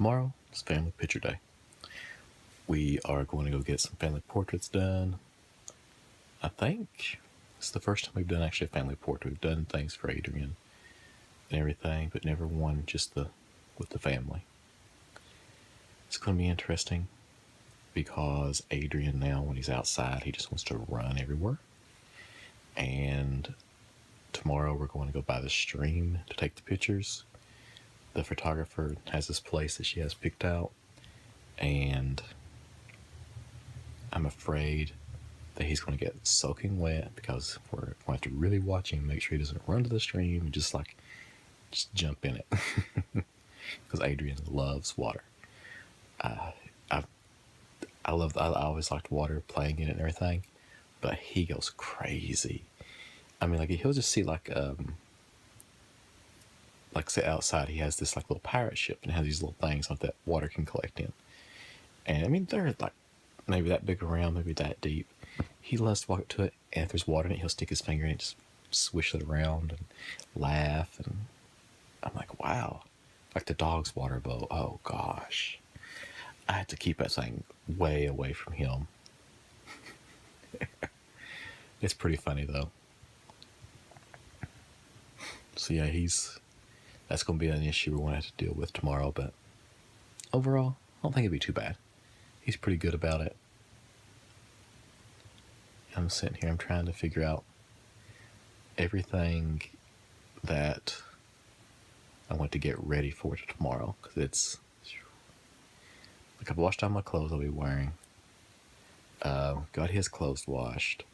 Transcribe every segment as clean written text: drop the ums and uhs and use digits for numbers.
Tomorrow is family picture day. We are going to go get some family portraits done. I think it's the first time we've done actually a family portrait. We've done things for Adrian and everything, but never one just with the family. It's going to be interesting because Adrian now, when he's outside, he just wants to run everywhere. And tomorrow we're going to go by the stream to take the pictures. The photographer has this place that she has picked out, and I'm afraid that he's going to get soaking wet because we're going to have to really watch him, make sure he doesn't run to the stream and just jump in it. Because Adrian loves water. I always liked water, playing in it and everything, but he goes crazy. I mean, he'll just see say outside, he has this little pirate ship and has these little things that water can collect in. And I mean, they're maybe that big around, maybe that deep. He loves to walk up to it, and if there's water in it, he'll stick his finger in it, just swish it around and laugh. And I'm like, wow. The dog's water bowl. Oh gosh. I had to keep that thing way away from him. It's pretty funny though. So yeah, that's going to be an issue we're going to have to deal with tomorrow, but overall, I don't think it'd be too bad. He's pretty good about it. I'm sitting here, I'm trying to figure out everything that I want to get ready for tomorrow, because it's I've washed out my clothes I'll be wearing. Got his clothes washed.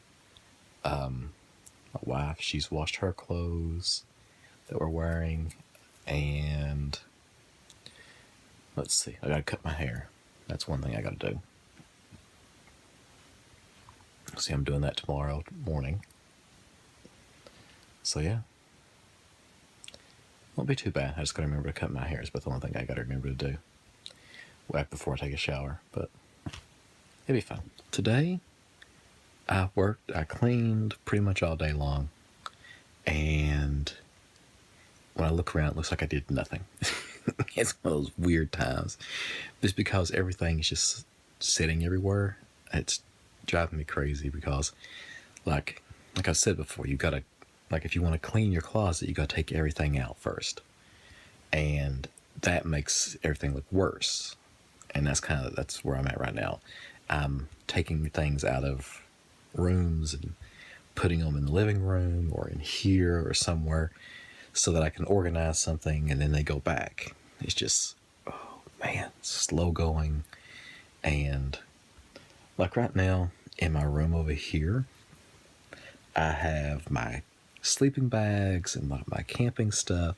My wife, she's washed her clothes that we're wearing. And let's see, I gotta cut my hair. That's one thing I gotta do. See, I'm doing that tomorrow morning. So yeah, won't be too bad. I just gotta remember to cut my hair. It's about the only thing I gotta remember to do right before I take a shower, but it'll be fun. Today, I cleaned pretty much all day long, and when I look around, it looks like I did nothing. It's one of those weird times. Just because everything is just sitting everywhere, it's driving me crazy because, like I said before, you gotta, if you want to clean your closet, you gotta take everything out first. And that makes everything look worse. And that's where I'm at right now. I'm taking things out of rooms and putting them in the living room or in here or somewhere, so that I can organize something and then they go back. It's just, oh man, slow going. And right now in my room over here, I have my sleeping bags and my camping stuff,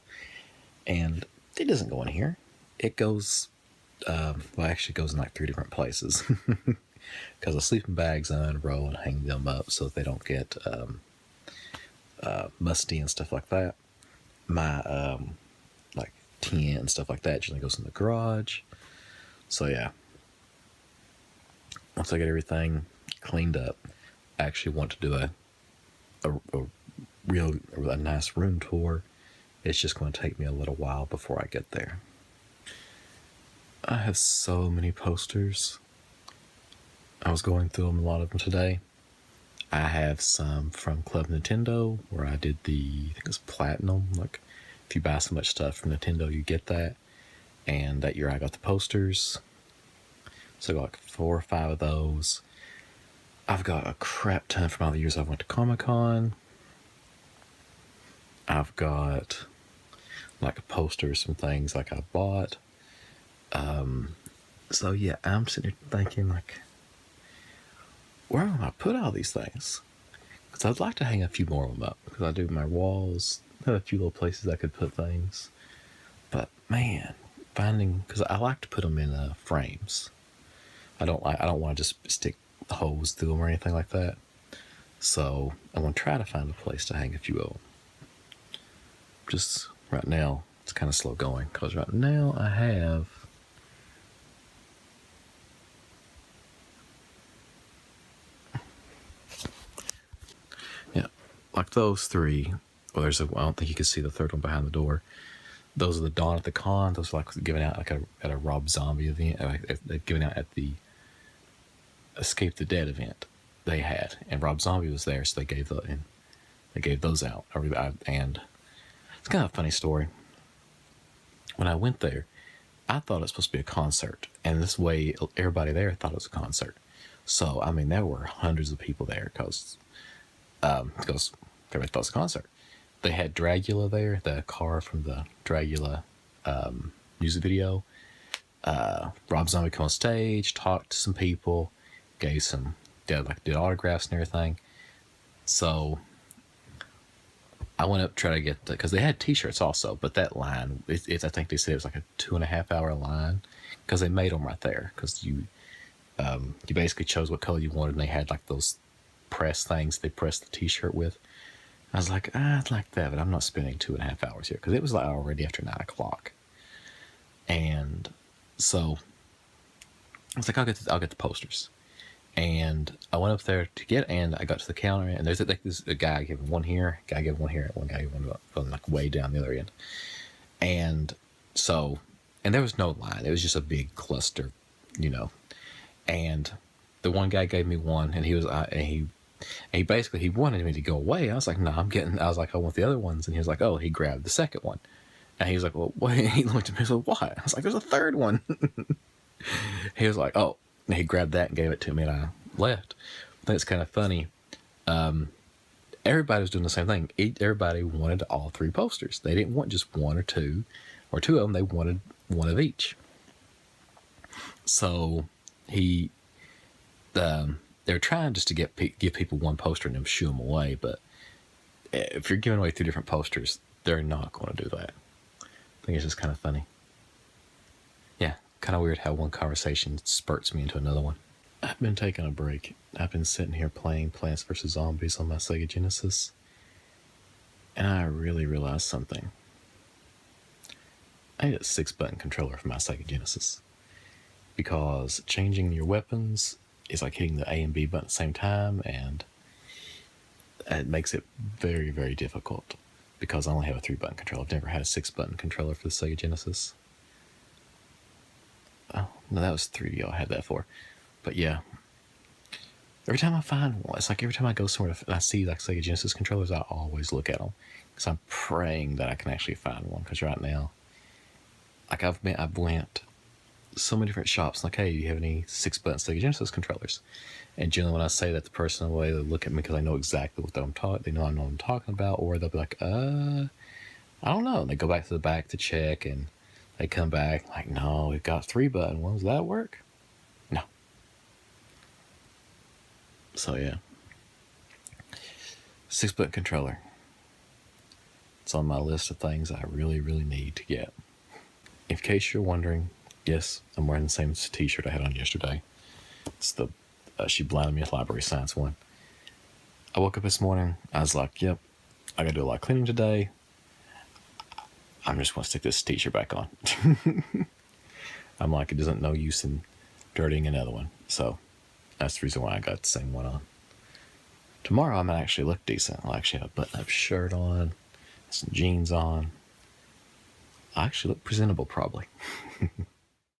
and it doesn't go in here. It goes, actually goes in 3 different places. Because the sleeping bags I unroll and hang them up so that they don't get musty and stuff like that. My tent and stuff like that generally goes in the garage. So yeah, once I get everything cleaned up, I actually want to do a nice room tour. It's just going to take me a little while before I get there. I have so many posters. I was going through a lot of them today. I have some from Club Nintendo where I did I think it's platinum. If you buy so much stuff from Nintendo, you get that. And that year I got the posters. So I got 4 or 5 of those. I've got a crap ton from all the years I went to Comic-Con. I've got posters from things I bought. So yeah, I'm sitting here thinking where am I put all these things? Because I'd like to hang a few more of them up, because I do my walls. I have a few little places I could put things. But man, because I like to put them in frames. I don't want to just stick holes through them or anything like that. So I want to try to find a place to hang a few of them. Just right now, it's kind of slow going, because right now I have those 3. Well, I don't think you can see the third one behind the door. those are the Dawn at the Con. Those are like given out like at a Rob Zombie event. They're given out at the Escape the Dead event they had, and Rob Zombie was there, so they gave those out. And it's kind of a funny story. When I went there, I thought it was supposed to be a concert, and this way everybody there thought it was a concert. So I mean, there were hundreds of people there because everybody thought it was a concert. They had Dragula there, the car from the Dragula music video. Rob Zombie came on stage, talked to some people, did autographs and everything. So I went up to try to get because they had T-shirts also, but that line, I think they said it was like a 2.5 hour line because they made them right there because you basically chose what color you wanted, and they had like those press things they pressed the T-shirt with. I was like, I'd like that, but I'm not spending 2.5 hours here because it was like already after 9 o'clock. And so I was like, I'll get the posters. And I went up there and I got to the counter, and there's like a guy giving one here, one guy giving one like way down the other end. And so, and there was no line. It was just a big cluster, and the one guy gave me one, and he basically wanted me to go away. I was like, no, I was like, I want the other ones. And he was like, oh, he grabbed the second one. And he was like, well, what? He looked at me and said, what? I was like, there's a third one. He was like, oh, and he grabbed that and gave it to me, and I left. I think it's kind of funny. Everybody was doing the same thing. Everybody wanted all 3 posters. They didn't want just 1 or 2 of them. They wanted one of each. So they're trying just to give people 1 poster and then shoo them away. But if you're giving away 3 different posters, they're not going to do that. I think it's just kind of funny. Yeah, kind of weird how one conversation spurts me into another one. I've been taking a break. I've been sitting here playing Plants vs. Zombies on my Sega Genesis, and I really realized something. I need a 6-button controller for my Sega Genesis, because changing your weapons is like hitting the A and B button at the same time, and it makes it very, very difficult because I only have a 3-button controller. I've never had a 6-button controller for the Sega Genesis. Oh, no, that was 3DO I had that for. But yeah, every time I find one, it's like every time I go somewhere and I see like Sega Genesis controllers, I always look at them because I'm praying that I can actually find one. Because right now, like I've went so many different shops. Like, hey, do you have any 6-button Sega Genesis controllers? And generally, when I say that, the person in the way, they look at me because I know exactly what they know I know what I'm talking about, or they'll be like, I don't know. And they go back to the back to check, and they come back like, no, we've got 3-button ones. Does that work? No. So yeah, 6-button controller. It's on my list of things I really, really need to get. In case you're wondering, yes, I'm wearing the same t-shirt I had on yesterday. It's the She Blinded Me with Library Science one. I woke up this morning, I was like, yep, I gotta do a lot of cleaning today. I'm just gonna stick this t-shirt back on. I'm like, it doesn't no use in dirtying another one. So that's the reason why I got the same one on. Tomorrow I'm gonna actually look decent. I'll actually have a button-up shirt on, some jeans on. I actually look presentable, probably.